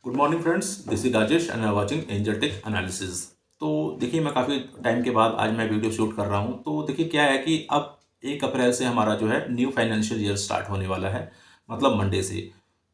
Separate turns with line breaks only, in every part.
Good morning friends, this is Rajesh and I watching angel tech analysis. तो देखिए, मैं काफ़ी टाइम के बाद आज मैं वीडियो शूट कर रहा हूँ। तो देखिए क्या है कि अब 1 अप्रैल से हमारा जो है न्यू फाइनेंशियल ईयर स्टार्ट होने वाला है, मतलब मंडे से।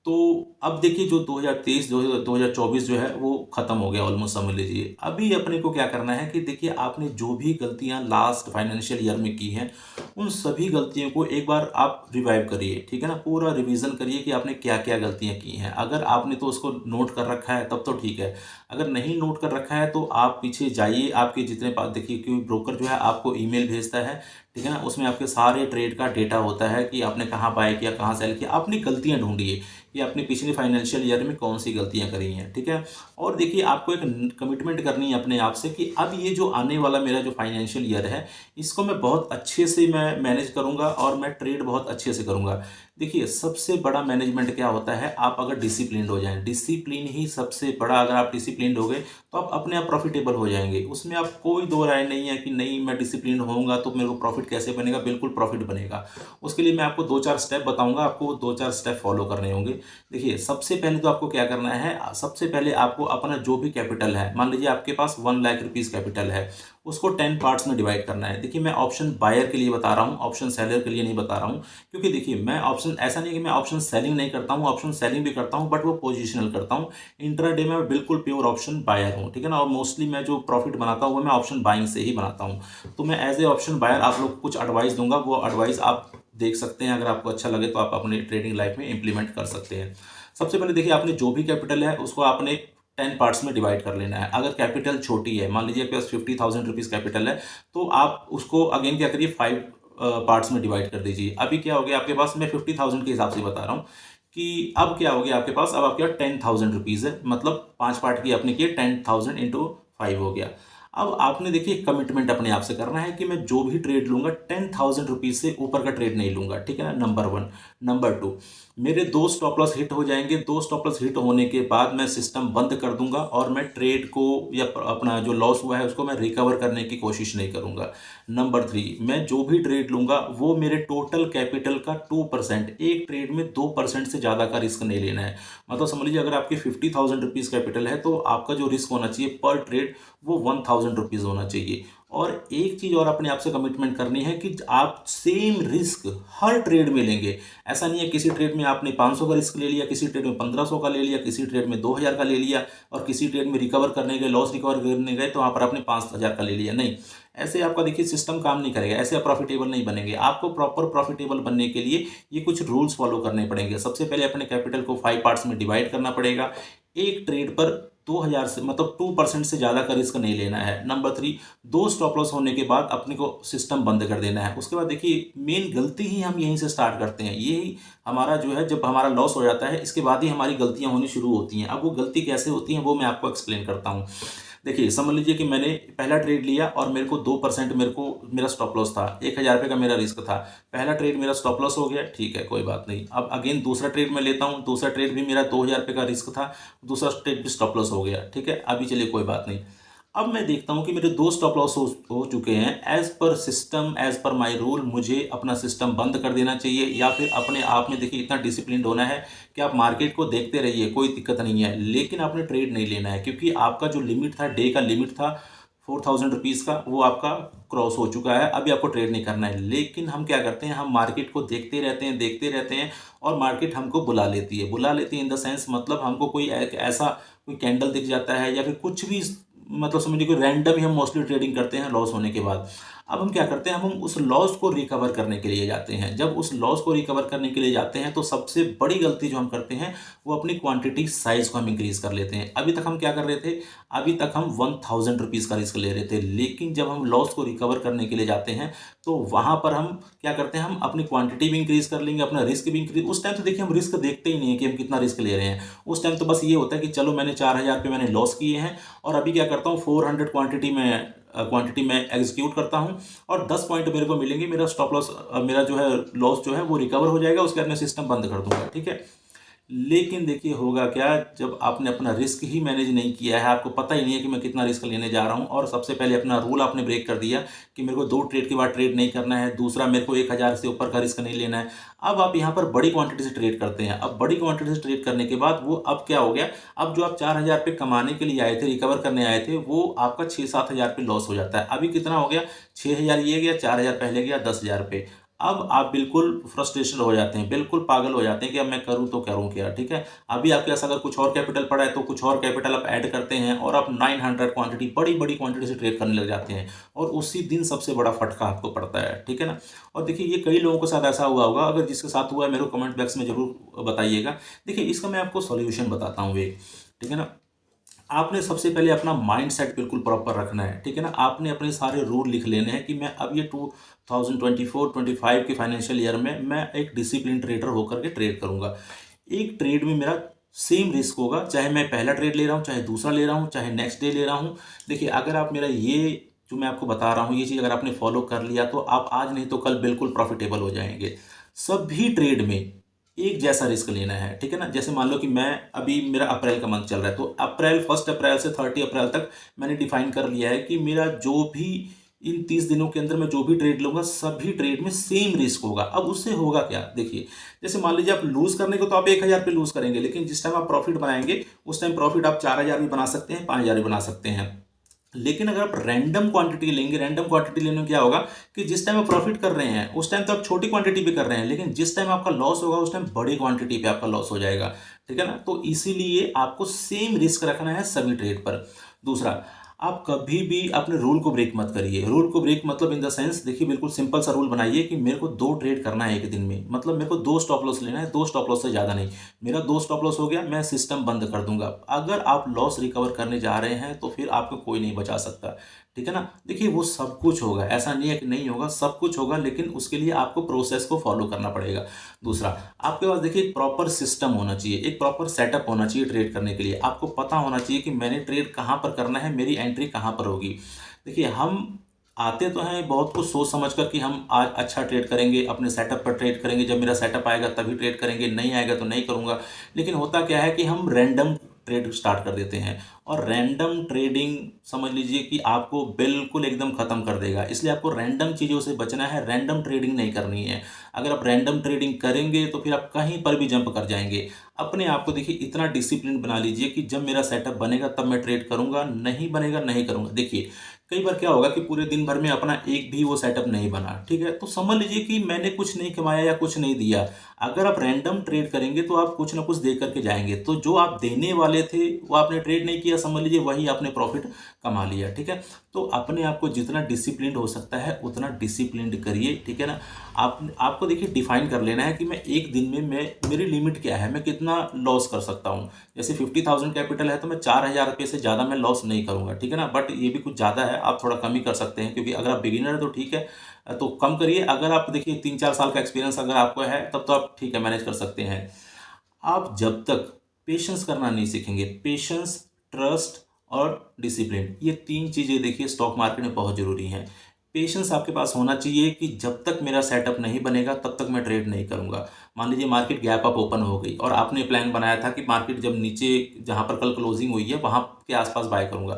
तो अब देखिए जो 2023 जो 2024 जो है वो ख़त्म हो गया ऑलमोस्ट, समझ लीजिए। अभी अपने को क्या करना है कि देखिए आपने जो भी गलतियाँ लास्ट फाइनेंशियल ईयर में की हैं, उन सभी गलतियों को एक बार आप रिवाइव करिए, ठीक है ना। पूरा रिवीजन करिए कि आपने क्या क्या गलतियां की हैं। अगर आपने तो उसको नोट कर रखा है तब तो ठीक है। अगर नहीं नोट कर रखा है तो आप पीछे जाइए, आपके जितने पास देखिए, क्योंकि ब्रोकर जो है आपको ईमेल भेजता है, ठीक है ना। उसमें आपके सारे ट्रेड का डेटा होता है कि आपने कहाँ बाय किया, कहाँ सेल किया। अपनी गलतियां ढूंढिए कि आपने पिछले फाइनेंशियल ईयर में कौन सी गलतियां करी हैं, ठीक है। और देखिए आपको एक कमिटमेंट करनी है अपने आप से कि अब ये जो आने वाला मेरा जो फाइनेंशियल ईयर है, इसको मैं बहुत अच्छे से मैं मैनेज करूंगा और मैं ट्रेड बहुत अच्छे से करूंगा। देखिए सबसे बड़ा मैनेजमेंट क्या होता है, आप अगर डिसिप्लिन्ड हो जाएं, डिसिप्लिन ही सबसे बड़ा। अगर आप डिसिप्लिन्ड हो गए तो आप अपने आप प्रॉफिटेबल हो जाएंगे। उसमें आप कोई दो राय नहीं है कि नहीं मैं डिसिप्लिन होऊंगा तो मेरे को प्रॉफिट कैसे बनेगा। बिल्कुल प्रॉफिट बनेगा। उसके लिए मैं आपको 2-4 स्टेप बताऊंगा, आपको वो 2-4 स्टेप फॉलो करने होंगे। देखिए सबसे पहले तो आपको क्या करना है, सबसे पहले आपको अपना जो भी कैपिटल है, मान लीजिए आपके पास 1 लाख रुपीज़ कैपिटल है, उसको 10 पार्ट्स में डिवाइड करना है। देखिए मैं ऑप्शन बायर के लिए बता रहा हूँ, ऑप्शन सेलर के लिए नहीं बता रहा हूँ। क्योंकि देखिए मैं ऑप्शन, ऐसा नहीं कि मैं ऑप्शन सेलिंग नहीं करता हूँ, ऑप्शन सेलिंग भी करता हूँ, बट वो पोजिशनल करता हूँ। इंट्राडे में मैं बिल्कुल प्योर ऑप्शन बायर हूँ, ठीक है ना। और मोस्टली मैं जो प्रॉफिट बनाता हूँ वो मैं ऑप्शन बाइंग से ही बनाता हूँ। तो मैं एज ए ऑप्शन बायर आप लोग को कुछ एडवाइस दूंगा, वो एडवाइस आप देख सकते हैं। अगर आपको अच्छा लगे तो आप अपने ट्रेडिंग लाइफ में इंप्लीमेंट कर सकते हैं। सबसे पहले देखिए, आपने जो भी कैपिटल है उसको आपने 10 पार्ट्स में डिवाइड कर लेना है। अगर कैपिटल छोटी है, मान लीजिए आपके पास 50,000 रुपीज़ कैपिटल है, तो आप उसको अगेन क्या करिए, 5 पार्ट्स में डिवाइड कर दीजिए। अभी क्या हो गया आपके पास, मैं 50,000 के हिसाब से बता रहा हूँ कि अब क्या हो गया आपके पास, अब आपके पास 10,000 रुपीज़ है, मतलब 5 पार्ट की आपने किए, 10,000 × 5 हो गया। अब आपने देखिए कमिटमेंट अपने आप से करना है कि मैं जो भी ट्रेड लूंगा 10,000 रुपीज़ से ऊपर का ट्रेड नहीं लूंगा, ठीक है ना। नंबर 1। नंबर 2, मेरे 2 स्टॉप लॉस हिट हो जाएंगे। 2 स्टॉप लॉस हिट होने के बाद मैं सिस्टम बंद कर दूंगा और मैं ट्रेड को या अपना जो लॉस हुआ है उसको मैं रिकवर करने की कोशिश नहीं करूंगा। नंबर 3, मैं जो भी ट्रेड लूंगा वो मेरे टोटल कैपिटल का 2%, एक ट्रेड में 2% से ज़्यादा का रिस्क नहीं लेना है। मतलब समझ लीजिए अगर आपकी 50,000 रुपीज़ कैपिटल है तो आपका जो रिस्क होना चाहिए पर ट्रेड वो 1,000 रुपीज़ होना चाहिए। और एक चीज़ और अपने आप से कमिटमेंट करनी है कि आप सेम रिस्क हर ट्रेड में लेंगे। ऐसा नहीं है किसी ट्रेड में आपने 500 का रिस्क ले लिया, किसी ट्रेड में 1500 का ले लिया, किसी ट्रेड में 2,000 का ले लिया, और किसी ट्रेड में रिकवर करने गए, लॉस रिकवर करने गए तो वहाँ पर आपने 5,000 का ले लिया। नहीं, ऐसे आपका देखिए सिस्टम काम नहीं करेगा, ऐसे आप प्रॉफिटेबल नहीं बनेंगे। आपको प्रॉपर प्रॉफिटेबल बनने के लिए ये कुछ रूल्स फॉलो करने पड़ेंगे। सबसे पहले अपने कैपिटल को 5 पार्ट्स में डिवाइड करना पड़ेगा। एक ट्रेड पर 2,000 से, मतलब 2% से ज़्यादा का रिस्क नहीं लेना है। नंबर 3, 2 स्टॉप लॉस होने के बाद अपने को सिस्टम बंद कर देना है। उसके बाद देखिए मेन गलती ही हम यहीं से स्टार्ट करते हैं। यही हमारा जो है, जब हमारा लॉस हो जाता है इसके बाद ही हमारी गलतियां होनी शुरू होती हैं। अब वो गलती कैसे होती हैं वो मैं आपको एक्सप्लेन करता हूँ। देखिए समझ लीजिए कि मैंने पहला ट्रेड लिया और मेरे को 2%, मेरा स्टॉप लॉस था, 1,000 रुपये का मेरा रिस्क था। पहला ट्रेड मेरा स्टॉप लॉस हो गया, ठीक है, कोई बात नहीं। अब अगेन दूसरा ट्रेड मैं लेता हूँ, दूसरा ट्रेड भी मेरा 2,000 रुपये का रिस्क था, दूसरा ट्रेड भी स्टॉप लॉस हो गया, ठीक है। अभी चलिए कोई बात नहीं। अब मैं देखता हूँ कि मेरे 2 स्टॉप लॉस हो चुके हैं। As per system, as per my rule, मुझे अपना सिस्टम बंद कर देना चाहिए, या फिर अपने आप में देखिए इतना डिसिप्लिन होना है कि आप मार्केट को देखते रहिए, कोई दिक्कत नहीं है, लेकिन आपने ट्रेड नहीं लेना है। क्योंकि आपका जो लिमिट था, डे का लिमिट था 4,000 रुपीज़ का, वो आपका क्रॉस हो चुका है। अभी आपको ट्रेड नहीं करना है। लेकिन हम क्या करते हैं, हम मार्केट को देखते रहते हैं, देखते रहते हैं, और मार्केट हमको बुला लेती है इन द सेंस, मतलब हमको कोई ऐसा कोई कैंडल दिख जाता है या फिर कुछ भी, मतलब समझिए कि रैंडम ही हम मोस्टली ट्रेडिंग करते हैं लॉस होने के बाद। अब हम क्या करते हैं, हम उस लॉस को रिकवर करने के लिए जाते हैं। जब उस लॉस को रिकवर करने के लिए जाते हैं तो सबसे बड़ी गलती जो हम करते हैं वो अपनी क्वांटिटी साइज को हम इंक्रीज कर लेते हैं। अभी तक हम क्या कर रहे थे, अभी तक हम 1,000 रुपीज़ का रिस्क ले रहे थे, लेकिन जब हम लॉस को रिकवर करने के लिए जाते हैं तो वहाँ पर हम क्या करते हैं, हम अपनी क्वांटिटी भी इंक्रीज कर लेंगे, अपना रिस्क भी इंक्रीज। उस टाइम तो देखिए हम रिस्क देखते ही नहीं है कि हम कितना रिस्क ले रहे हैं। उस टाइम तो बस ये होता है कि चलो मैंने 4,000 रुपये मैंने लॉस किए हैं, और अभी क्या करता हूँ, 400 क्वांटिटी में एग्जीक्यूट करता हूँ, और 10 पॉइंट मेरे को मिलेंगे, मेरा स्टॉप लॉस, मेरा जो है लॉस जो है वो रिकवर हो जाएगा। उसके बाद मैं सिस्टम बंद कर दूंगा, ठीक है। लेकिन देखिए होगा क्या, जब आपने अपना रिस्क ही मैनेज नहीं किया है, आपको पता ही नहीं है कि मैं कितना रिस्क लेने जा रहा हूँ, और सबसे पहले अपना रूल आपने ब्रेक कर दिया कि मेरे को 2 ट्रेड के बाद ट्रेड नहीं करना है, दूसरा मेरे को 1000 से ऊपर का रिस्क नहीं लेना है। अब आप यहाँ पर बड़ी क्वांटिटी से ट्रेड करते हैं। अब बड़ी क्वांटिटी से ट्रेड करने के बाद वो अब क्या हो गया, अब जो आप 4000 पे कमाने के लिए आए थे, रिकवर करने आए थे, वो आपका 6-7 हज़ार पे लॉस हो जाता है। अभी कितना हो गया, 6000 ये गया, 4000 पहले गया, 10,000 पे। अब आप बिल्कुल फ्रस्ट्रेशन हो जाते हैं, बिल्कुल पागल हो जाते हैं कि अब मैं करूँ तो करूँ क्या, ठीक है। अभी आपके पास अगर कुछ और कैपिटल पड़ा है तो कुछ और कैपिटल आप ऐड करते हैं और आप 900 क्वांटिटी, बड़ी बड़ी क्वांटिटी से ट्रेड करने लग जाते हैं, और उसी दिन सबसे बड़ा फटका आपको पड़ता है, ठीक है ना। और देखिए ये कई लोगों के साथ ऐसा हुआ होगा, अगर जिसके साथ हुआ है मेरे को कमेंट बॉक्स में जरूर बताइएगा। देखिए इसका मैं आपको सॉल्यूशन बताता हूँ एक, ठीक है ना। आपने सबसे पहले अपना माइंडसेट बिल्कुल प्रॉपर रखना है, ठीक है ना। आपने अपने सारे रूल लिख लेने हैं कि मैं अब ये 2024-25 के फाइनेंशियल ईयर में मैं एक डिसिप्लिन ट्रेडर होकर के ट्रेड करूंगा। एक ट्रेड में मेरा सेम रिस्क होगा, चाहे मैं पहला ट्रेड ले रहा हूँ, चाहे दूसरा ले रहा हूँ, चाहे नेक्स्ट डे ले रहा हूँ। देखिए अगर आप मेरा ये जो मैं आपको बता रहा हूँ ये चीज़ अगर आपने फॉलो कर लिया तो आप आज नहीं तो कल बिल्कुल प्रॉफिटेबल हो जाएंगे। सभी ट्रेड में एक जैसा रिस्क लेना है, ठीक है ना। जैसे मान लो कि मैं अभी मेरा अप्रैल का मंथ चल रहा है, तो अप्रैल 1 अप्रैल से 30 अप्रैल तक मैंने डिफाइन कर लिया है कि मेरा जो भी इन 30 दिनों के अंदर मैं जो भी ट्रेड लूंगा सभी ट्रेड में सेम रिस्क होगा। अब उससे होगा क्या, देखिए जैसे मान लीजिए आप लूज करने को तो आप 1000 पे लूज करेंगे, लेकिन जिस टाइम आप प्रॉफिट बनाएंगे उस टाइम प्रॉफिट आप 4000 भी बना सकते हैं, 5000 भी बना सकते हैं। लेकिन अगर आप रैंडम क्वांटिटी लेंगे, रैंडम क्वांटिटी लेने में क्या होगा कि जिस टाइम आप प्रॉफिट कर रहे हैं उस टाइम तो आप छोटी क्वांटिटी पे कर रहे हैं, लेकिन जिस टाइम आपका लॉस होगा उस टाइम बड़ी क्वांटिटी पे आपका लॉस हो जाएगा, ठीक है ना। तो इसीलिए आपको सेम रिस्क रखना है सभी ट्रेड पर। दूसरा, आप कभी भी अपने रूल को ब्रेक मत करिए। रूल को ब्रेक मतलब इन द सेंस, देखिए बिल्कुल सिंपल सा रूल बनाइए कि मेरे को 2 ट्रेड करना है एक दिन में, मतलब मेरे को 2 स्टॉप लॉस लेना है, 2 स्टॉप लॉस से ज़्यादा नहीं। मेरा 2 स्टॉप लॉस हो गया, मैं सिस्टम बंद कर दूंगा। अगर आप लॉस रिकवर करने जा रहे हैं तो फिर आपको कोई नहीं बचा सकता, ठीक है ना। देखिए वो सब कुछ होगा, ऐसा नहीं है कि नहीं होगा, सब कुछ होगा, लेकिन उसके लिए आपको प्रोसेस को फॉलो करना पड़ेगा। दूसरा, आपके पास देखिए एक प्रॉपर सिस्टम होना चाहिए, एक प्रॉपर सेटअप होना चाहिए ट्रेड करने के लिए। आपको पता होना चाहिए कि मैंने ट्रेड कहाँ पर करना है, मेरी एंट्री कहाँ पर होगी। देखिए हम आते तो हैं बहुत कुछ सोच समझ कर कि हम आज अच्छा ट्रेड करेंगे, अपने सेटअप पर ट्रेड करेंगे, जब मेरा सेटअप आएगा तभी ट्रेड करेंगे, नहीं आएगा तो नहीं करूँगा। लेकिन होता क्या है कि हम रैंडम ट्रेड स्टार्ट कर देते हैं, और रैंडम ट्रेडिंग समझ लीजिए कि आपको बिल्कुल एकदम ख़त्म कर देगा। इसलिए आपको रैंडम चीज़ों से बचना है, रैंडम ट्रेडिंग नहीं करनी है। अगर आप रैंडम ट्रेडिंग करेंगे तो फिर आप कहीं पर भी जंप कर जाएंगे। अपने आप को देखिए इतना डिसिप्लिन बना लीजिए कि जब मेरा सेटअप बनेगा तब मैं ट्रेड करूंगा, नहीं बनेगा नहीं करूंगा। देखिए कई बार क्या होगा कि पूरे दिन भर में अपना एक भी वो सेटअप नहीं बना, ठीक है, तो समझ लीजिए कि मैंने कुछ नहीं कमाया या कुछ नहीं दिया। अगर आप रैंडम ट्रेड करेंगे तो आप कुछ ना कुछ दे करके जाएंगे, तो जो आप देने वाले थे वो आपने ट्रेड नहीं किया, समझ लीजिए वही आपने प्रॉफिट कमा लिया, ठीक है। तो अपने आप को जितना डिसिप्लिन हो सकता है उतना डिसिप्लिन करिए, ठीक है ना। आपको देखिए डिफाइन कर लेना है कि मैं एक दिन में मेरी लिमिट क्या है, मैं कितना लॉस कर सकता हूँ। जैसे 50,000 कैपिटल है तो मैं 4000 रुपये से ज़्यादा मैं लॉस नहीं करूँगा, ठीक है ना। बट ये भी कुछ ज़्यादा है, आप थोड़ा कम ही कर सकते हैं, क्योंकि अगर आप बिगिनर है तो ठीक है, तो कम करिए। अगर आप देखिए 3-4 साल का एक्सपीरियंस अगर आपको है तब तो आप ठीक है मैनेज कर सकते हैं। आप जब तक पेशेंस करना नहीं सीखेंगे, पेशेंस, ट्रस्ट और डिसिप्लिन, ये 3 चीज़ें देखिए स्टॉक मार्केट में बहुत ज़रूरी हैं। पेशेंस आपके पास होना चाहिए कि जब तक मेरा सेटअप नहीं बनेगा तब तक मैं ट्रेड नहीं करूंगा। मान लीजिए मार्केट गैप अप ओपन हो गई और आपने प्लान बनाया था कि मार्केट जब नीचे जहां पर कल क्लोजिंग हुई है वहां के आसपास बाय करूंगा,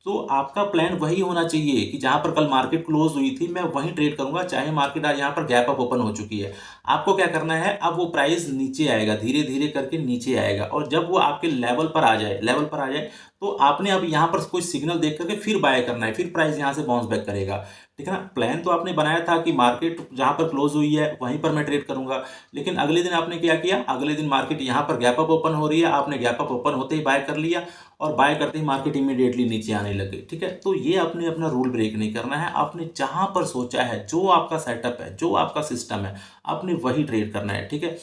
तो आपका प्लान वही होना चाहिए कि जहां पर कल मार्केट क्लोज हुई थी मैं वहीं ट्रेड करूंगा, चाहे मार्केट आज यहाँ पर गैप अप ओपन हो चुकी है। आपको क्या करना है, अब वो प्राइस नीचे आएगा, धीरे धीरे करके नीचे आएगा, और जब वो आपके लेवल पर आ जाए तो आपने अब यहाँ पर कोई सिग्नल देख करके फिर बाय करना है, फिर प्राइस यहाँ से बाउंस बैक करेगा, ठीक है ना। प्लान तो आपने बनाया था कि मार्केट जहां पर क्लोज हुई है वहीं पर मैं ट्रेड करूंगा, लेकिन अगले दिन आपने क्या किया, अगले दिन मार्केट यहां पर गैप अप ओपन हो रही है, आपने गैप अप ओपन होते ही बाय कर लिया, और बाय करते ही मार्केट इमीडिएटली नीचे आने लग गई, ठीक है। तो ये आपने अपना रूल ब्रेक नहीं करना है। आपने जहां पर सोचा है, जो आपका सेटअप है, जो आपका सिस्टम है, आपने वही ट्रेड करना है, ठीक है।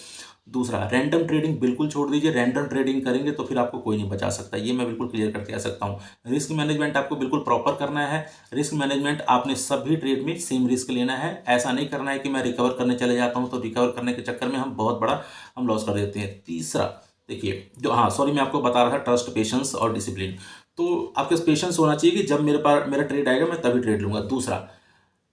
दूसरा, रैंडम ट्रेडिंग बिल्कुल छोड़ दीजिए। रैंडम ट्रेडिंग करेंगे तो फिर आपको कोई नहीं बचा सकता, ये मैं बिल्कुल क्लियर करके कह सकता हूँ। रिस्क मैनेजमेंट आपको बिल्कुल प्रॉपर करना है। रिस्क मैनेजमेंट आपने सभी ट्रेड में सेम रिस्क लेना है। ऐसा नहीं करना है कि मैं रिकवर करने चले जाता हूँ तो रिकवर करने के चक्कर में हम बहुत बड़ा लॉस कर देते हैं। तीसरा, देखिए जो, हाँ सॉरी, मैं आपको बता रहा था ट्रस्ट, पेशेंस और डिसिप्लिन। तो आपके पास पेशेंस होना चाहिए कि जब मेरे पास मेरा ट्रेड आएगा मैं तभी ट्रेड लूंगा। दूसरा,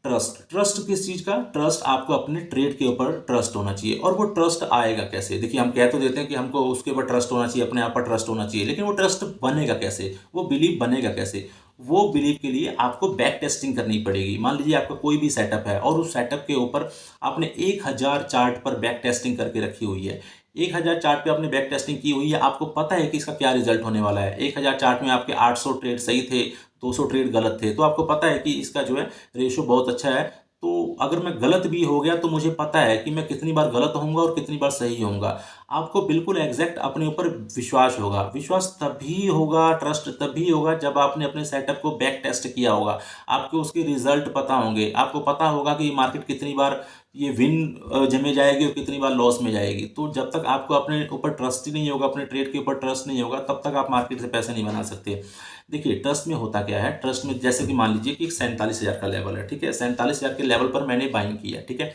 ट्रस्ट किस चीज़ का? ट्रस्ट आपको अपने ट्रेड के ऊपर ट्रस्ट होना चाहिए। और वो ट्रस्ट आएगा कैसे? देखिए, हम कह तो देते हैं कि हमको उसके ऊपर ट्रस्ट होना चाहिए, अपने आप पर ट्रस्ट होना चाहिए, लेकिन वो ट्रस्ट बनेगा कैसे? वो बिलीव बनेगा कैसे? वो बिलीव के लिए आपको बैक टेस्टिंग करनी पड़ेगी। मान लीजिए आपका कोई भी सेटअप है और उस सेटअप के ऊपर आपने 1000 चार्ट पर बैक टेस्टिंग करके रखी हुई है। 1000 चार्ट पे आपने बैक टेस्टिंग की हुई है, आपको पता है कि इसका क्या रिजल्ट होने वाला है। 1000 चार्ट में आपके 800 ट्रेड सही थे, 200 ट्रेड गलत थे, तो आपको पता है कि इसका जो है रेशो बहुत अच्छा है। तो अगर मैं गलत भी हो गया तो मुझे पता है कि मैं कितनी बार गलत होऊंगा और कितनी बार सही होऊंगा। आपको बिल्कुल एग्जैक्ट अपने ऊपर विश्वास होगा। विश्वास तभी होगा, ट्रस्ट तभी होगा जब आपने अपने सेटअप को बैक टेस्ट किया होगा। आपको उसके रिजल्ट पता होंगे, आपको पता होगा कि मार्केट कितनी बार ये विन जमे जाएगी और कितनी बार लॉस में जाएगी। तो जब तक आपको अपने ऊपर ट्रस्ट ही नहीं होगा, अपने ट्रेड के ऊपर ट्रस्ट नहीं होगा, तब तक आप मार्केट से पैसे नहीं बना सकते। देखिए, ट्रस्ट में होता क्या है? ट्रस्ट में जैसे कि मान लीजिए कि 47,000 का लेवल है, ठीक है। 47,000 के लेवल पर मैंने बाइंग किया, ठीक है।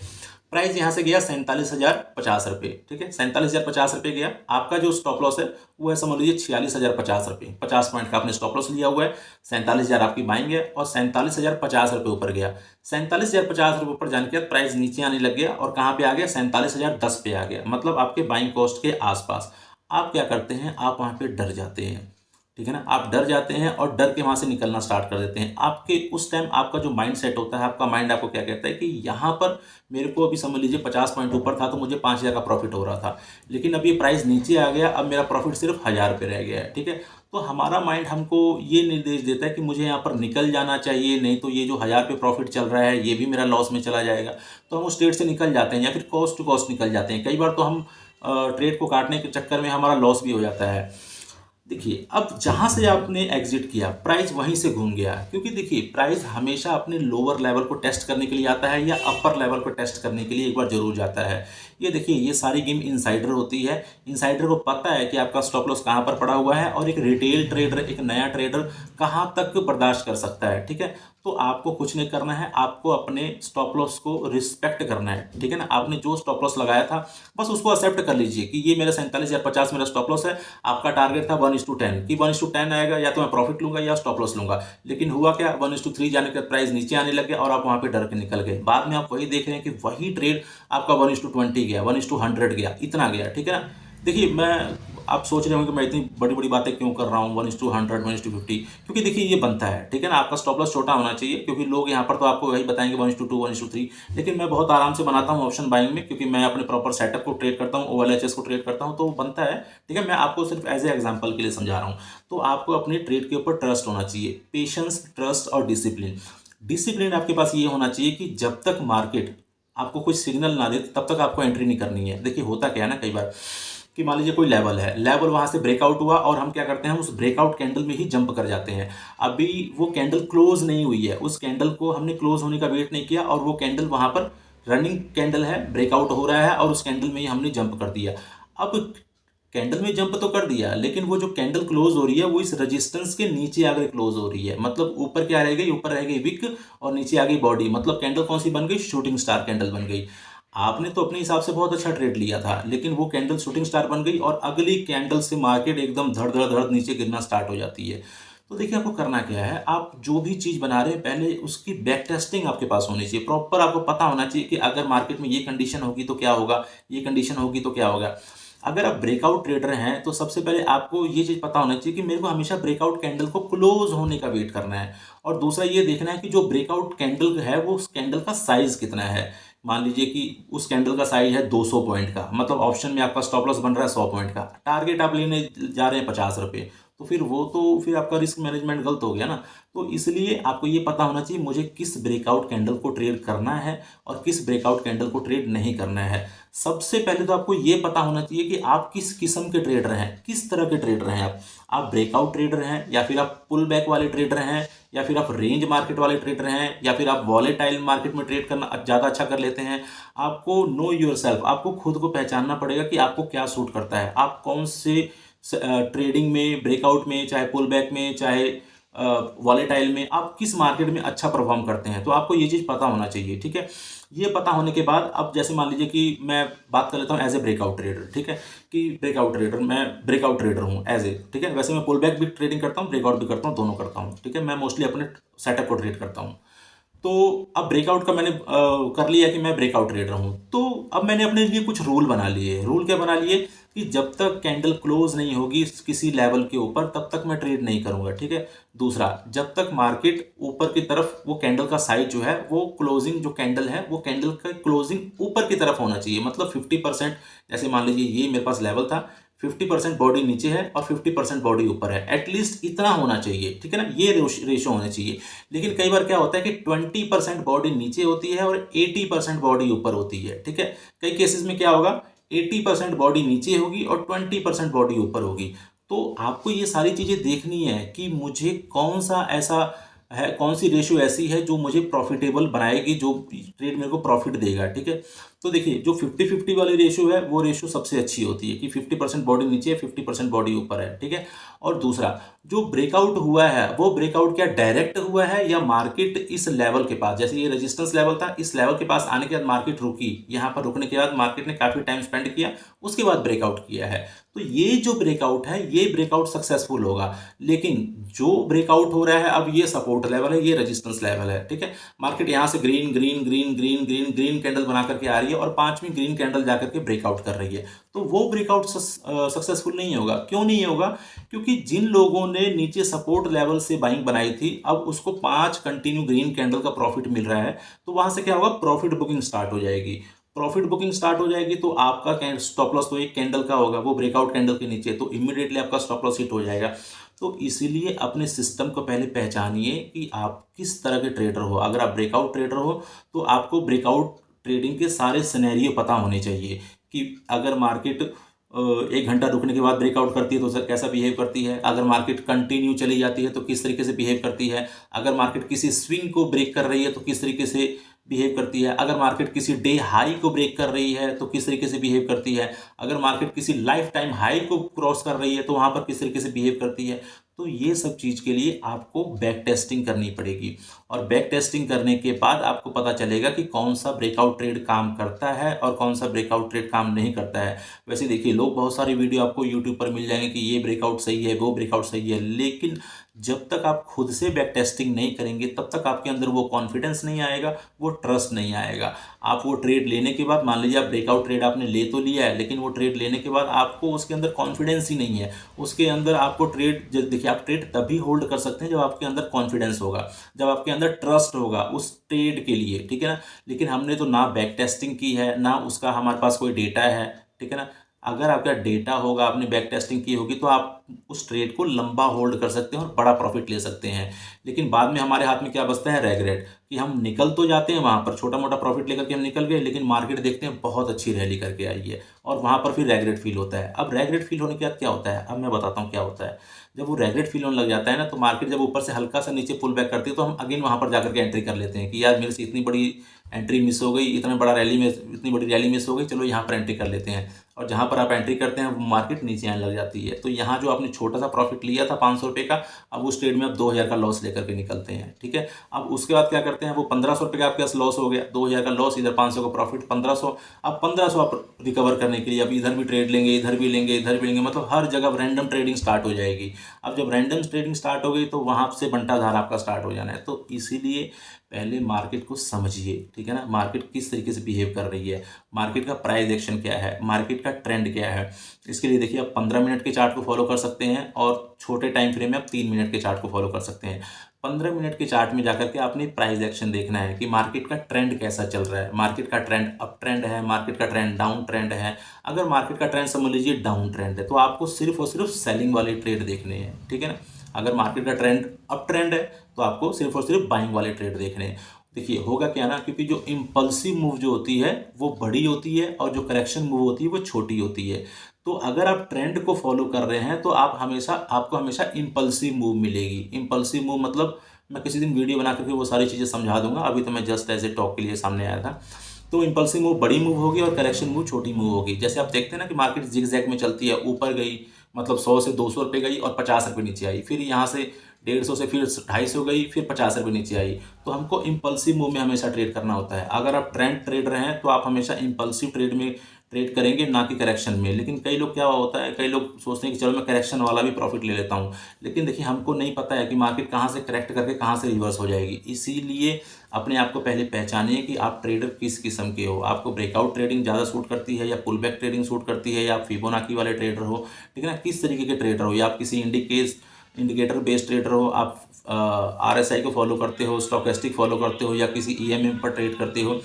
प्राइस यहाँ से गया 47,050 रुपये, ठीक है। 47,050 रुपये गया। आपका जो स्टॉप लॉस है वो है, समझ लीजिए 46,050 रुपये। 50 पॉइंट का आपने स्टॉप लॉस लिया हुआ है। 47,000 आपकी बाइंग है और 47,050 रुपये ऊपर गया। 47,050 रुपये ऊपर जाने के बाद प्राइस नीचे आने लग गया और कहाँ पे आ गया? 47,010 पे आ गया, मतलब आपके बाइंग कॉस्ट के आसपास। आप क्या करते हैं? आप वहाँ पे डर जाते हैं, ठीक है ना। आप डर जाते हैं और डर के वहाँ से निकलना स्टार्ट कर देते हैं। आपके उस टाइम आपका जो माइंड सेट होता है, आपका माइंड आपको क्या कहता है कि यहाँ पर मेरे को अभी समझ लीजिए 50 पॉइंट ऊपर था तो मुझे 5,000 का प्रॉफिट हो रहा था, लेकिन अब ये प्राइस नीचे आ गया, अब मेरा प्रॉफिट सिर्फ 1,000 रुपये रह गया है, ठीक है। तो हमारा माइंड हमको ये निर्देश देता है कि मुझे यहाँ पर निकल जाना चाहिए, नहीं तो ये जो 1,000 पे प्रॉफिट चल रहा है ये भी मेरा लॉस में चला जाएगा। तो हम उस ट्रेड से निकल जाते हैं या फिर कॉस्ट टू कॉस्ट निकल जाते हैं। कई बार तो हम ट्रेड को काटने के चक्कर में हमारा लॉस भी हो जाता है। देखिए, अब जहाँ से आपने एग्जिट किया, प्राइस वहीं से घूम गया, क्योंकि देखिए प्राइस हमेशा अपने लोअर लेवल को टेस्ट करने के लिए आता है या अपर लेवल को टेस्ट करने के लिए एक बार जरूर जाता है। ये देखिए, ये सारी गेम इनसाइडर होती है। इनसाइडर को पता है कि आपका स्टॉप लॉस कहाँ पर पड़ा हुआ है और एक रिटेल ट्रेडर, एक नया ट्रेडर कहाँ तक बर्दाश्त कर सकता है, ठीक है। तो आपको कुछ नहीं करना है, आपको अपने स्टॉप लॉस को रिस्पेक्ट करना है, ठीक है ना। आपने जो स्टॉप लॉस लगाया था बस उसको एक्सेप्ट कर लीजिए कि ये मेरा 47,050 मेरा स्टॉप लॉस है। आपका टारगेट था 1:10 कि 1:10 आएगा, या तो मैं प्रॉफिट लूंगा या स्टॉप लॉस लूंगा। लेकिन हुआ क्या? 1:3 जाने के प्राइस नीचे आने लग गया और आप वहां पे डर के निकल गए। बाद में आप वही देख रहे हैं कि वही ट्रेड आपका 1:20 गया, 1:100 गया, इतना गया, ठीक है ना। देखिए, आप सोच रहे होंगे कि मैं इतनी बड़ी बड़ी बातें क्यों कर रहा हूँ, 1:100, 1:50, क्योंकि देखिए ये बनता है, ठीक है ना। आपका स्टॉप लॉस छोटा होना चाहिए, क्योंकि लोग यहाँ पर तो आपको वही बताएंगे 1:2, 1:3, लेकिन मैं बहुत आराम से बनाता हूँ ऑप्शन बाइंग में, क्योंकि मैं अपने प्रॉपर सेटअप को ट्रेड करता हूँ, OLHS को ट्रेड करता हूँ, तो वो बनता है, ठीक है। मैं आपको सिर्फ एज ए एग्जाम्पल के लिए समझा रहा हूँ। तो आपको अपने ट्रेड के ऊपर ट्रस्ट होना चाहिए, पेशेंस, ट्रस्ट और डिसिप्लिन। डिसिप्लिन आपके पास ये होना चाहिए कि जब तक मार्केट आपको कोई सिग्नल ना दे तब तक आपको एंट्री नहीं करनी है। देखिए, होता क्या है ना, कई बार कि मान लीजिए कोई लेवल है, लेवल वहां से ब्रेकआउट हुआ और हम क्या करते हैं, उस ब्रेकआउट कैंडल में ही जंप कर जाते हैं। अभी वो कैंडल क्लोज नहीं हुई है, उस कैंडल को हमने क्लोज होने का वेट नहीं किया और वो कैंडल वहां पर रनिंग कैंडल है, ब्रेकआउट हो रहा है और उस कैंडल में ही हमने जंप कर दिया। अब कैंडल में जंप तो कर दिया, लेकिन वो जो कैंडल क्लोज हो रही है वो इस रेजिस्टेंस के नीचे आकर क्लोज हो रही है। मतलब ऊपर क्या रह गई? ऊपर रह गई विक और नीचे आ गई बॉडी। मतलब कैंडल कौन सी बन गई? शूटिंग स्टार कैंडल बन गई। आपने तो अपने हिसाब से बहुत अच्छा ट्रेड लिया था, लेकिन वो कैंडल शूटिंग स्टार बन गई और अगली कैंडल से मार्केट एकदम धड़ धड़ धड़ नीचे गिरना स्टार्ट हो जाती है। तो देखिए, आपको करना क्या है, आप जो भी चीज़ बना रहे हैं पहले उसकी बैक टेस्टिंग आपके पास होनी चाहिए। प्रॉपर आपको पता होना चाहिए कि अगर मार्केट में ये कंडीशन होगी तो क्या होगा, ये कंडीशन होगी तो क्या होगा। अगर आप ब्रेकआउट ट्रेडर हैं तो सबसे पहले आपको ये चीज़ पता होना चाहिए कि मेरे को हमेशा ब्रेकआउट कैंडल को क्लोज होने का वेट करना है। और दूसरा ये देखना है कि जो ब्रेकआउट कैंडल है वो उस कैंडल का साइज कितना है। मान लीजिए कि उस कैंडल का साइज है 200 पॉइंट का, मतलब ऑप्शन में आपका स्टॉप लॉस बन रहा है 100 पॉइंट का, टारगेट आप लेने जा रहे हैं 50 रुपये, तो फिर आपका रिस्क मैनेजमेंट गलत हो गया ना। तो इसलिए आपको ये पता होना चाहिए मुझे किस ब्रेकआउट कैंडल को ट्रेड करना है और किस ब्रेकआउट कैंडल को ट्रेड नहीं करना है। सबसे पहले तो आपको ये पता होना चाहिए कि आप किस किस्म के ट्रेडर हैं, किस तरह के ट्रेडर हैं आप ब्रेकआउट ट्रेडर हैं या फिर आप पुल बैक वाले ट्रेडर हैं या फिर आप रेंज मार्केट वाले ट्रेडर हैं या फिर आप वॉलेटाइल मार्केट में ट्रेड करना ज़्यादा अच्छा कर लेते हैं। आपको नो योरसेल्फ, आपको खुद को पहचानना पड़ेगा कि आपको क्या सूट करता है, आप कौन से ट्रेडिंग में, ब्रेकआउट में, चाहे पुल बैक में, चाहे वॉलेटाइल में, आप किस मार्केट में अच्छा परफॉर्म करते हैं। तो आपको ये चीज़ पता होना चाहिए, ठीक है। ये पता होने के बाद अब जैसे मान लीजिए कि मैं बात कर लेता हूँ एज ए ब्रेकआउट ट्रेडर, ठीक है, कि ब्रेकआउट ट्रेडर, मैं ब्रेकआउट ट्रेडर हूँ एज ए, ठीक है। वैसे मैं पुल बैक भी ट्रेडिंग करता हूँ, ब्रेकआउट भी करता हूँ, दोनों करता हूँ, ठीक है। मैं मोस्टली अपने सेटअप को ट्रेड करता हूँ। तो अब ब्रेकआउट का मैंने कर लिया कि मैं ब्रेकआउट ट्रेडर हूँ, तो अब मैंने अपने लिए कुछ रूल बना लिए। रूल क्या बना लिए कि जब तक कैंडल क्लोज नहीं होगी किसी लेवल के ऊपर तब तक मैं ट्रेड नहीं करूंगा, ठीक है। दूसरा, जब तक मार्केट ऊपर की तरफ, वो कैंडल का साइज जो है वो क्लोजिंग जो कैंडल है वो कैंडल का क्लोजिंग ऊपर की तरफ होना चाहिए, मतलब 50%। जैसे मान लीजिए ये मेरे पास लेवल था, 50% बॉडी नीचे है और 50% बॉडी ऊपर है, एटलीस्ट इतना होना चाहिए, ठीक है ना, ये रेशो होना चाहिए। लेकिन कई बार क्या होता है कि 20% बॉडी नीचे होती है और 80% बॉडी ऊपर होती है, ठीक है। कई केसेस में क्या होगा, 80% बॉडी नीचे होगी और 20% बॉडी ऊपर होगी। तो आपको ये सारी चीज़ें देखनी है कि मुझे कौन सा ऐसा है, कौन सी रेशियो ऐसी है जो मुझे प्रॉफिटेबल बनाएगी, जो ट्रेड मेरे को प्रॉफिट देगा, ठीक है। तो देखिए, जो 50-50 वाली रेशियो है वो रेशियो सबसे अच्छी होती है कि 50% बॉडी नीचे है, 50% बॉडी ऊपर है, ठीक है। और दूसरा, जो ब्रेकआउट हुआ है वो ब्रेकआउट क्या डायरेक्ट हुआ है या मार्केट इस लेवल के पास, जैसे ये रेजिस्टेंस लेवल था, इस लेवल के पास आने के बाद मार्केट रुकी, यहाँ पर रुकने के बाद मार्केट ने काफ़ी टाइम स्पेंड किया, उसके बाद ब्रेकआउट किया है। तो ये जो ब्रेकआउट है ये ब्रेकआउट सक्सेसफुल होगा। लेकिन जो ब्रेकआउट हो रहा है अब, ये सपोर्ट लेवल है, ये रेजिस्टेंस लेवल है, ठीक है। मार्केट यहाँ से green green green green green green candle बना करके आ रही है और पांचवी ग्रीन कैंडल जाकर के ब्रेकआउट कर रही है, तो वो ब्रेकआउट सक्सेसफुल नहीं होगा। क्यों नहीं होगा? क्योंकि जिन लोगों ने नीचे सपोर्ट लेवल से बाइंग बनाई थी, अब उसको 5 कंटिन्यू ग्रीन कैंडल का प्रॉफिट मिल रहा है, तो वहां से क्या होगा, प्रॉफिट बुकिंग स्टार्ट हो जाएगी। प्रॉफिट बुकिंग स्टार्ट हो जाएगी तो आपका स्टॉप लॉस तो एक कैंडल का होगा, वो ब्रेकआउट कैंडल के नीचे, तो इमीडिएटली आपका स्टॉप लॉस हिट हो जाएगा। तो इसीलिए अपने सिस्टम को पहले पहचानिए कि आप किस तरह के ट्रेडर हो। अगर आप ब्रेकआउट ट्रेडर हो तो आपको ब्रेकआउट ट्रेडिंग के सारे सिनेरियो पता होने चाहिए कि अगर मार्केट 1 घंटा रुकने के बाद ब्रेकआउट करती है तो सर कैसा बिहेव करती है, अगर मार्केट कंटिन्यू चली जाती है तो किस तरीके से बिहेव करती है, अगर मार्केट किसी स्विंग को ब्रेक कर रही है तो किस तरीके से बिहेव करती है, अगर मार्केट किसी डे हाई को ब्रेक कर रही है तो किस तरीके से बिहेव करती है, अगर मार्केट किसी लाइफ टाइम हाई को क्रॉस कर रही है तो वहाँ पर किस तरीके से बिहेव करती है। तो ये सब चीज़ के लिए आपको बैक टेस्टिंग करनी पड़ेगी, और बैक टेस्टिंग करने के बाद आपको पता चलेगा कि कौन सा ब्रेकआउट ट्रेड काम करता है और कौन सा ब्रेकआउट ट्रेड काम नहीं करता है। वैसे देखिए, लोग बहुत सारी वीडियो आपको यूट्यूब पर मिल जाएंगे कि ये ब्रेकआउट सही है, वो ब्रेकआउट सही है, लेकिन जब तक आप खुद से बैक टेस्टिंग नहीं करेंगे तब तक आपके अंदर वो कॉन्फिडेंस नहीं आएगा, वो ट्रस्ट नहीं आएगा। आप वो ट्रेड लेने के बाद, मान लीजिए आप ब्रेकआउट ट्रेड आपने ले तो लिया है, लेकिन वो ट्रेड लेने के बाद आपको उसके अंदर कॉन्फिडेंस ही नहीं है, उसके अंदर आपको ट्रेड, देखिए आप ट्रेड तभी होल्ड कर सकते हैं जब आपके अंदर कॉन्फिडेंस होगा, जब आपके अंदर ट्रस्ट होगा उस ट्रेड के लिए, ठीक है ना। लेकिन हमने तो ना बैक टेस्टिंग की है, ना उसका हमारे पास कोई डेटा है, ठीक है ना। अगर आपका डेटा होगा, आपने बैक टेस्टिंग की होगी, तो आप उस ट्रेड को लंबा होल्ड कर सकते हैं और बड़ा प्रॉफिट ले सकते हैं। लेकिन बाद में हमारे हाथ में क्या बचता है, रेग्रेट, कि हम निकल तो जाते हैं वहाँ पर, छोटा मोटा प्रॉफिट लेकर के हम निकल गए, लेकिन मार्केट देखते हैं बहुत अच्छी रैली करके आई है, और वहाँ पर फिर रेग्रेट फील होता है। अब रेग्रेट फील होने के बाद क्या होता है, अब मैं बताता हूँ क्या होता है। जब वो रेग्रेट फील होने लग जाता है ना, तो मार्केट जब ऊपर से हल्का सा नीचे पुल बैक करती है तो हम अगेन वहाँ पर जाकर के एंट्री कर लेते हैं कि यार मेरे से इतनी बड़ी एंट्री मिस हो गई, इतना बड़ा रैली में इतनी बड़ी रैली मिस हो गई, चलो यहाँ पर एंट्री कर लेते हैं। और जहाँ पर आप एंट्री करते हैं वो मार्केट नीचे आने लग जाती है, तो यहाँ जो आपने छोटा सा प्रॉफिट लिया था 500 रुपये का, अब उस ट्रेड में आप 2000 का लॉस लेकर के निकलते हैं, ठीक है। अब उसके बाद क्या करते हैं, वो 1500 रुपये का आपके पास लॉस हो गया, 2000 का लॉस, इधर 500 का प्रॉफिट, 1500। अब 1500 आप रिकवर करने के लिए अब इधर भी ट्रेड लेंगे, इधर भी लेंगे, इधर भी लेंगे, मतलब हर जगह रैंडम ट्रेडिंग स्टार्ट हो जाएगी। अब जब रैंडम ट्रेडिंग स्टार्ट हो गई तो वहाँ से बंटाधार आपका स्टार्ट हो जाना है। तो इसीलिए पहले मार्केट को समझिए, ठीक है ना, मार्केट किस तरीके से बिहेव कर रही है, मार्केट का प्राइस एक्शन क्या है, मार्केट का ट्रेंड क्या है। इसके लिए देखिए, आप 15 मिनट के चार्ट को फॉलो कर सकते हैं, और छोटे टाइम फ्रेम में आप 3 मिनट के चार्ट को फॉलो कर सकते हैं। 15 मिनट के चार्ट में जाकर के आपने प्राइस एक्शन देखना है कि मार्केट का ट्रेंड कैसा चल रहा है, मार्केट का ट्रेंड अप ट्रेंड है, मार्केट का ट्रेंड डाउन ट्रेंड है। अगर मार्केट का ट्रेंड समझ लीजिए डाउन ट्रेंड है, तो आपको सिर्फ और सिर्फ सेलिंग वाले ट्रेड देखने हैं, ठीक है ना। अगर मार्केट का ट्रेंड अप ट्रेंड है तो आपको सिर्फ और सिर्फ बाइंग वाले ट्रेड देखने हैं। देखिए होगा क्या ना, क्योंकि जो इम्पल्सिव मूव जो होती है वो बड़ी होती है, और जो करेक्शन मूव होती है वो छोटी होती है। तो अगर आप ट्रेंड को फॉलो कर रहे हैं तो आपको हमेशा इम्पल्सिव मूव मिलेगी। इम्पल्सिव मूव मतलब, मैं किसी दिन वीडियो बना करके वो सारी चीज़ें समझा दूंगा, अभी तो मैं जस्ट एज ए टॉक के लिए सामने आया था। तो इम्पल्सिव मूव बड़ी मूव होगी और करेक्शन मूव छोटी मूव होगी। जैसे आप देखते हैं ना कि मार्केट जिगजैग में चलती है, ऊपर गई मतलब 100 से 200 रुपये गई और 50 रुपये नीचे आई, फिर यहाँ से 150 से फिर 250 गई, फिर 50 रुपये नीचे आई। तो हमको इम्पल्सिव मूव में हमेशा ट्रेड करना होता है। अगर आप ट्रेंड ट्रेडर हैं तो आप हमेशा इम्पल्सिव ट्रेड में ट्रेड करेंगे, ना कि करेक्शन में। लेकिन कई लोग क्या होता है, कई लोग सोचते हैं कि चलो मैं करेक्शन वाला भी प्रॉफिट ले लेता हूँ, लेकिन देखिए हमको नहीं पता है कि मार्केट कहाँ से करेक्ट करके कहाँ से रिवर्स हो जाएगी। इसीलिए अपने आप को पहले पहचानिए कि आप ट्रेडर किस किस्म के हो। आपको ब्रेकआउट ट्रेडिंग ज़्यादा सूट करती है या पुल बैक ट्रेडिंग सूट करती है, या आप फिबोनाची वाले ट्रेडर हो, ठीक है ना, किस तरीके के ट्रेडर हो, या आप किसी इंडिकेटर बेस्ड ट्रेडर हो, आप RSI को फॉलो करते हो, स्टोकेस्टिक फॉलो करते हो, या किसी EMM पर ट्रेड करते हो।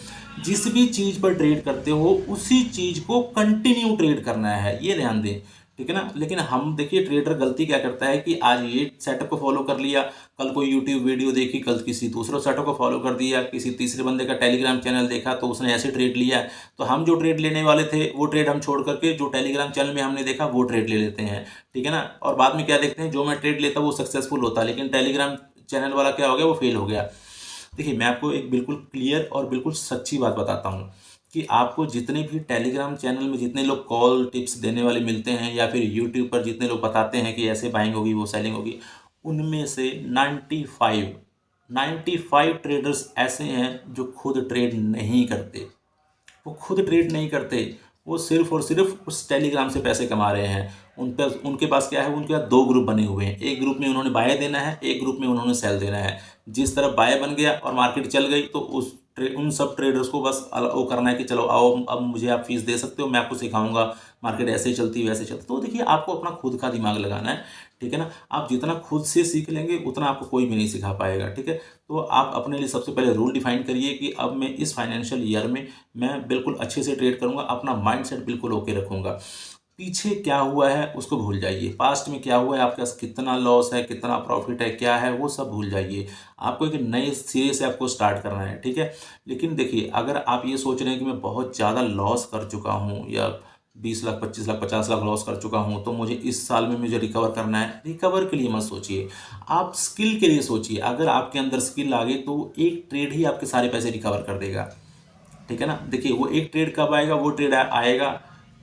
जिस भी चीज़ पर ट्रेड करते हो उसी चीज़ को कंटिन्यू ट्रेड करना है, ये ध्यान दें, ठीक है ना। लेकिन हम देखिए ट्रेडर गलती क्या करता है कि आज ये सेटअप को फॉलो कर लिया, कल कोई यूट्यूब वीडियो देखी, कल किसी दूसरे सेटअप को फॉलो कर दिया, किसी तीसरे बंदे का टेलीग्राम चैनल देखा तो उसने ऐसे ट्रेड लिया, तो हम जो ट्रेड लेने वाले थे वो ट्रेड हम छोड़ करके जो टेलीग्राम चैनल में हमने देखा वो ट्रेड ले लेते हैं, ठीक है ना। और बाद में क्या देखते हैं, जो मैं ट्रेड लेता वो सक्सेसफुल होता, लेकिन टेलीग्राम चैनल वाला क्या हो गया, वो फेल हो गया। देखिए मैं आपको एक बिल्कुल क्लियर और बिल्कुल सच्ची बात बताता हूँ कि आपको जितने भी टेलीग्राम चैनल में जितने लोग कॉल टिप्स देने वाले मिलते हैं, या फिर यूट्यूब पर जितने लोग बताते हैं कि ऐसे बाइंग होगी वो सेलिंग होगी, उनमें से 95 ट्रेडर्स ऐसे हैं जो खुद ट्रेड नहीं करते। वो खुद ट्रेड नहीं करते, वो सिर्फ और सिर्फ उस टेलीग्राम से पैसे कमा रहे हैं। उनके पास क्या है, उनके पास दो ग्रुप बने हुए हैं। एक ग्रुप में उन्होंने बाय देना है, एक ग्रुप में उन्होंने सेल देना है। जिस तरफ बाय बन गया और मार्केट चल गई तो उन सब ट्रेडर्स को बस वो करना है कि चलो आओ, अब मुझे आप फीस दे सकते हो, मैं आपको सिखाऊंगा, मार्केट ऐसे चलती है वैसे चलती। तो देखिए आपको अपना खुद का दिमाग लगाना है, ठीक है ना। आप जितना खुद से सीख लेंगे उतना आपको कोई भी नहीं सिखा पाएगा, ठीक है। तो आप अपने लिए सबसे पहले रूल डिफाइन करिए कि अब मैं इस फाइनेंशियल ईयर में मैं बिल्कुल अच्छे से ट्रेड करूंगा, अपना माइंडसेट बिल्कुल ओके रखूंगा। पीछे क्या हुआ है उसको भूल जाइए, पास्ट में क्या हुआ है, आपके पास कितना लॉस है, कितना प्रॉफिट है, क्या है, वो सब भूल जाइए। आपको एक नए सिरे से आपको स्टार्ट करना है, ठीक है। लेकिन देखिए अगर आप ये सोच रहे हैं कि मैं बहुत ज़्यादा लॉस कर चुका हूँ, या 20 लाख 25 लाख 50 लाख लॉस कर चुका हूँ, तो मुझे इस साल में मुझे रिकवर करना है, रिकवर के लिए मत सोचिए, आप स्किल के लिए सोचिए। अगर आपके अंदर स्किल आ गई तो एक ट्रेड ही आपके सारे पैसे रिकवर कर देगा, ठीक है ना। देखिए वो एक ट्रेड कब आएगा, वो ट्रेड आएगा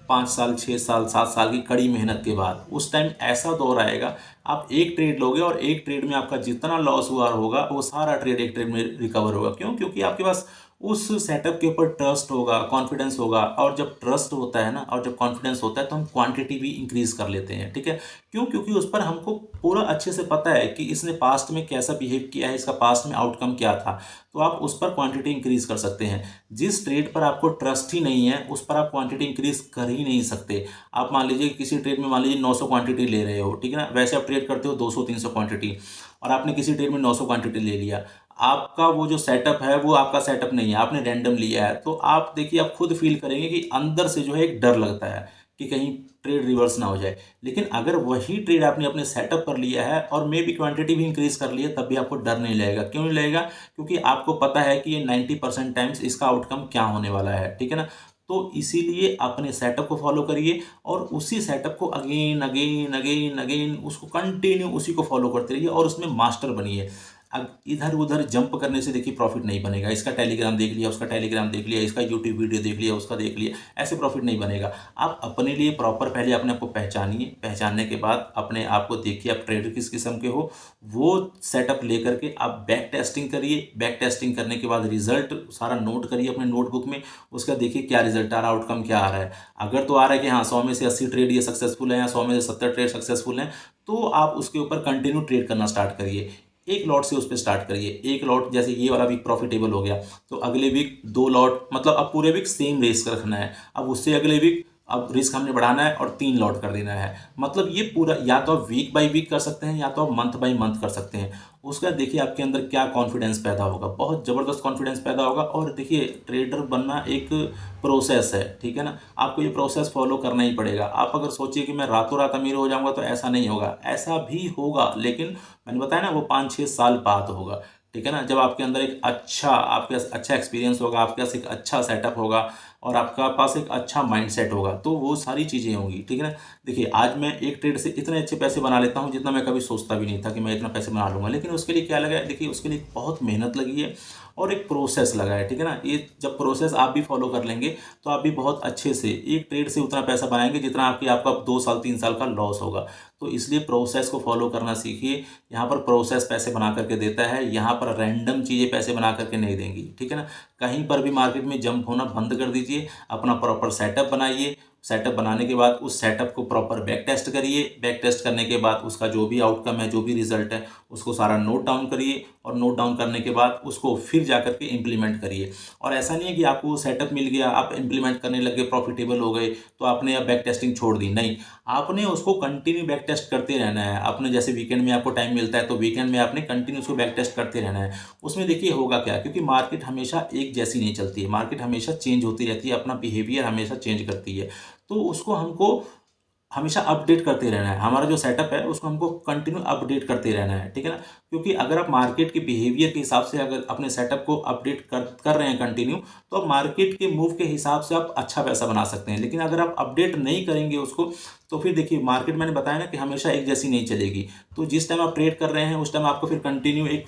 5 साल 6 साल 7 साल की कड़ी मेहनत के बाद। उस टाइम ऐसा दौर आएगा, आप एक ट्रेड लोगे और एक ट्रेड में आपका जितना लॉस हुआ होगा वो सारा ट्रेड एक ट्रेड में रिकवर होगा। क्यों? क्योंकि आपके पास उस सेटअप के ऊपर ट्रस्ट होगा, कॉन्फिडेंस होगा। और जब ट्रस्ट होता है ना, और जब कॉन्फिडेंस होता है तो हम क्वांटिटी भी इंक्रीज कर लेते हैं, ठीक है। क्यों? क्योंकि उस पर हमको पूरा अच्छे से पता है कि इसने पास्ट में कैसा बिहेव किया है, इसका पास्ट में आउटकम क्या था, तो आप उस पर क्वांटिटी इंक्रीज कर सकते हैं। जिस ट्रेड पर आपको ट्रस्ट ही नहीं है उस पर आप क्वांटिटी इंक्रीज कर ही नहीं सकते। आप मान लीजिए किसी ट्रेड में मान लीजिए 900 क्वांटिटी ले रहे हो, ठीक है ना, वैसे आप ट्रेड करते हो 200-300 क्वांटिटी, और आपने किसी ट्रेड में 900 क्वांटिटी ले लिया। आपका वो जो सेटअप है वो आपका सेटअप नहीं है, आपने रैंडम लिया है। तो आप देखिए आप खुद फील करेंगे कि अंदर से जो है एक डर लगता है कि कहीं ट्रेड रिवर्स ना हो जाए। लेकिन अगर वही ट्रेड आपने अपने सेटअप पर लिया है और मे भी क्वांटिटी भी इंक्रीज कर ली है, तब भी आपको डर नहीं लगेगा। क्यों नहीं लगेगा? क्योंकि आपको पता है कि ये 90% टाइम्स इसका आउटकम क्या होने वाला है, ठीक है ना। तो इसीलिए अपने सेटअप को फॉलो करिए और उसी सेटअप को अगेन अगेन अगेन अगेन उसको कंटिन्यू उसी को फॉलो करते रहिए और उसमें मास्टर बनिए। अब इधर उधर जंप करने से देखिए प्रॉफिट नहीं बनेगा। इसका टेलीग्राम देख लिया, उसका टेलीग्राम देख लिया, इसका यूट्यूब वीडियो देख लिया, उसका देख लिया, ऐसे प्रॉफिट नहीं बनेगा। आप अपने लिए प्रॉपर पहले अपने आप को पहचानिए, पहचानने के बाद अपने आप को देखिए आप ट्रेडर किस किस्म के हो, वो सेटअप लेकर के आप बैक टेस्टिंग करिए। बैक टेस्टिंग करने के बाद रिजल्ट सारा नोट करिए अपने नोटबुक में, उसका देखिए क्या रिजल्ट आ रहा है, आउटकम क्या आ रहा है। अगर तो आ रहा है कि हाँ 100 में से 80 ट्रेड ये सक्सेसफुल है या 100 में से 70 ट्रेड सक्सेसफुल हैं, तो आप उसके ऊपर कंटिन्यू ट्रेड करना स्टार्ट करिए। एक लॉट से उस पर स्टार्ट करिए। एक लॉट जैसे ये वाला वीक प्रॉफिटेबल हो गया तो अगले वीक 2 लॉट, मतलब अब पूरे वीक सेम रिस्क रखना है। अब उससे अगले वीक अब रिस्क हमने बढ़ाना है और 3 लॉट कर देना है। मतलब ये पूरा या तो आप वीक बाय वीक कर सकते हैं या तो आप मंथ बाय मंथ कर सकते हैं। उसका देखिए आपके अंदर क्या कॉन्फिडेंस पैदा होगा, बहुत ज़बरदस्त कॉन्फिडेंस पैदा होगा। और देखिए ट्रेडर बनना एक प्रोसेस है, ठीक है ना। आपको ये प्रोसेस फॉलो करना ही पड़ेगा। आप अगर सोचिए कि मैं रातों रात अमीर हो जाऊंगा तो ऐसा नहीं होगा, ऐसा भी होगा लेकिन मैंने बताया ना वो 5-6 साल बाद होगा, ठीक है ना। जब आपके अंदर एक आपके पास अच्छा एक्सपीरियंस होगा, आपके पास एक अच्छा सेटअप होगा और आपका पास एक अच्छा माइंडसेट होगा, तो वो सारी चीज़ें होंगी, ठीक है ना। देखिए आज मैं एक ट्रेड से इतने अच्छे पैसे बना लेता हूँ जितना मैं कभी सोचता भी नहीं था कि मैं इतना पैसे बना लूँगा। लेकिन उसके लिए क्या लगा है, देखिए उसके लिए बहुत मेहनत लगी है और एक प्रोसेस लगा है, ठीक है ना। ये जब प्रोसेस आप भी फॉलो कर लेंगे तो आप भी बहुत अच्छे से एक ट्रेड से उतना पैसा बनाएंगे जितना आपका 2 साल 3 साल का लॉस होगा। तो इसलिए प्रोसेस को फॉलो करना सीखिए। यहाँ पर प्रोसेस पैसे बना करके देता है, यहाँ पर रैंडम चीज़ें पैसे बना करके नहीं देंगी, ठीक है ना। कहीं पर भी मार्केट में जंप होना बंद कर दीजिए। लीजिए, अपना प्रॉपर सेटअप बनाइए। सेटअप बनाने के बाद उस सेटअप को प्रॉपर बैक टेस्ट करिए। बैक टेस्ट करने के बाद उसका जो भी आउटकम है, जो भी रिजल्ट है, उसको सारा नोट डाउन करिए और नोट डाउन करने के बाद उसको फिर जा करके इम्प्लीमेंट करिए। और ऐसा नहीं है कि आपको सेटअप मिल गया, आप इम्प्लीमेंट करने लगे, प्रॉफिटेबल हो गए तो आपने अब बैक टेस्टिंग छोड़ दी, नहीं। आपने उसको कंटिन्यू बैक टेस्ट करते रहना है। आपने जैसे वीकेंड में आपको टाइम मिलता है तो वीकेंड में आपने कंटिन्यू उसको बैक टेस्ट करते रहना है। उसमें देखिए होगा क्या, क्योंकि मार्केट हमेशा एक जैसी नहीं चलती है, मार्केट हमेशा चेंज होती रहती है, अपना बिहेवियर हमेशा चेंज करती है। तो उसको हमको हमेशा अपडेट करते रहना है। हमारा जो सेटअप है उसको हमको कंटिन्यू अपडेट करते रहना है, ठीक है ना। क्योंकि अगर आप मार्केट के बिहेवियर के हिसाब से अगर अपने सेटअप को अपडेट कर रहे हैं कंटिन्यू, तो आप मार्केट के मूव के हिसाब से आप अच्छा पैसा बना सकते हैं। लेकिन अगर आप अपडेट नहीं करेंगे उसको, तो फिर देखिए मार्केट, मैंने बताया ना कि हमेशा एक जैसी नहीं चलेगी। तो जिस टाइम आप ट्रेड कर रहे हैं उस टाइम आपको फिर कंटिन्यू एक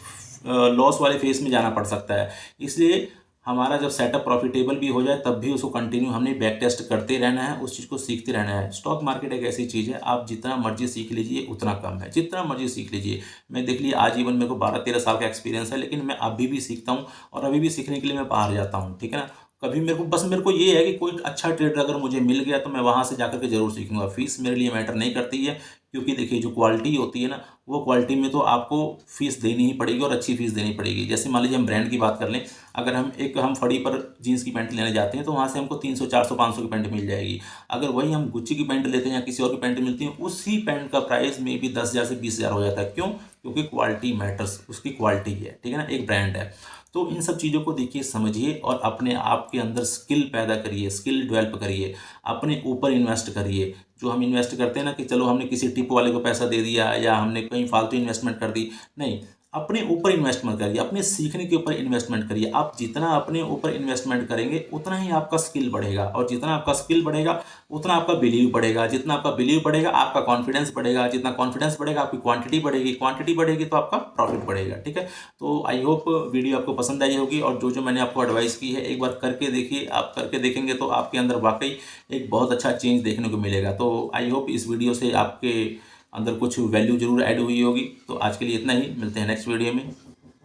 लॉस वाले फेज में जाना पड़ सकता है। इसलिए हमारा जब सेटअप प्रॉफिटेबल भी हो जाए तब भी उसको कंटिन्यू हमने बैक टेस्ट करते रहना है, उस चीज़ को सीखते रहना है। स्टॉक मार्केट एक ऐसी चीज़ है, आप जितना मर्जी सीख लीजिए उतना कम है, जितना मर्जी सीख लीजिए। मैं देख लीजिए आजीवन मेरे को 12-13 साल का एक्सपीरियंस है, लेकिन मैं अभी भी सीखता हूँ और अभी भी सीखने के लिए मैं बाहर जाता हूँ, ठीक है ना। कभी मेरे को ये है कि कोई अच्छा ट्रेडर अगर मुझे मिल गया तो मैं वहाँ से जाकर के ज़रूर सीखूंगा। फीस मेरे लिए मैटर नहीं करती है, क्योंकि देखिए जो क्वालिटी होती है ना, वो क्वालिटी में तो आपको फीस देनी ही पड़ेगी और अच्छी फीस देनी पड़ेगी। जैसे मान लीजिए हम ब्रांड की बात कर लें, अगर हम फड़ी पर जीन्स की पैंट लेने जाते हैं तो वहाँ से हमको 300, 400, 500 की पैंट मिल जाएगी। अगर वही हम गुच्ची की पैंट लेते हैं या किसी और की पैंट मिलती है, उसी पैंट का प्राइस में भी 10,000 से 20,000 हो जाता है। क्यों? क्योंकि क्वालिटी मैटर्स, उसकी क्वालिटी है, ठीक है ना, एक ब्रांड है। तो इन सब चीज़ों को देखिए, समझिए और अपने आप के अंदर स्किल पैदा करिए, स्किल डेवलप करिए, अपने ऊपर इन्वेस्ट करिए। जो हम इन्वेस्ट करते हैं ना कि चलो हमने किसी टिप वाले को पैसा दे दिया या हमने कहीं फालतू इन्वेस्टमेंट कर दी, नहीं। अपने ऊपर इन्वेस्टमेंट करिए, अपने सीखने के ऊपर इन्वेस्टमेंट करिए। आप जितना अपने ऊपर इन्वेस्टमेंट करेंगे उतना ही आपका स्किल बढ़ेगा, और जितना आपका स्किल बढ़ेगा उतना आपका बिलीव बढ़ेगा। जितना आपका बिलीव बढ़ेगा आपका कॉन्फिडेंस बढ़ेगा, जितना कॉन्फिडेंस बढ़ेगा आपकी क्वांटिटी बढ़ेगी, क्वांटिटी बढ़ेगी तो आपका प्रॉफिट बढ़ेगा, ठीक है। तो आई होप वीडियो आपको पसंद आई होगी, और जो जो मैंने आपको एडवाइस की है एक बार करके देखिए। आप करके देखेंगे तो आपके अंदर वाकई एक बहुत अच्छा चेंज देखने को मिलेगा। तो आई होप इस वीडियो से आपके अंदर कुछ वैल्यू जरूर ऐड हुई होगी। तो आज के लिए इतना ही, मिलते हैं नेक्स्ट वीडियो में।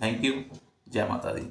Thank you. जय माता दी।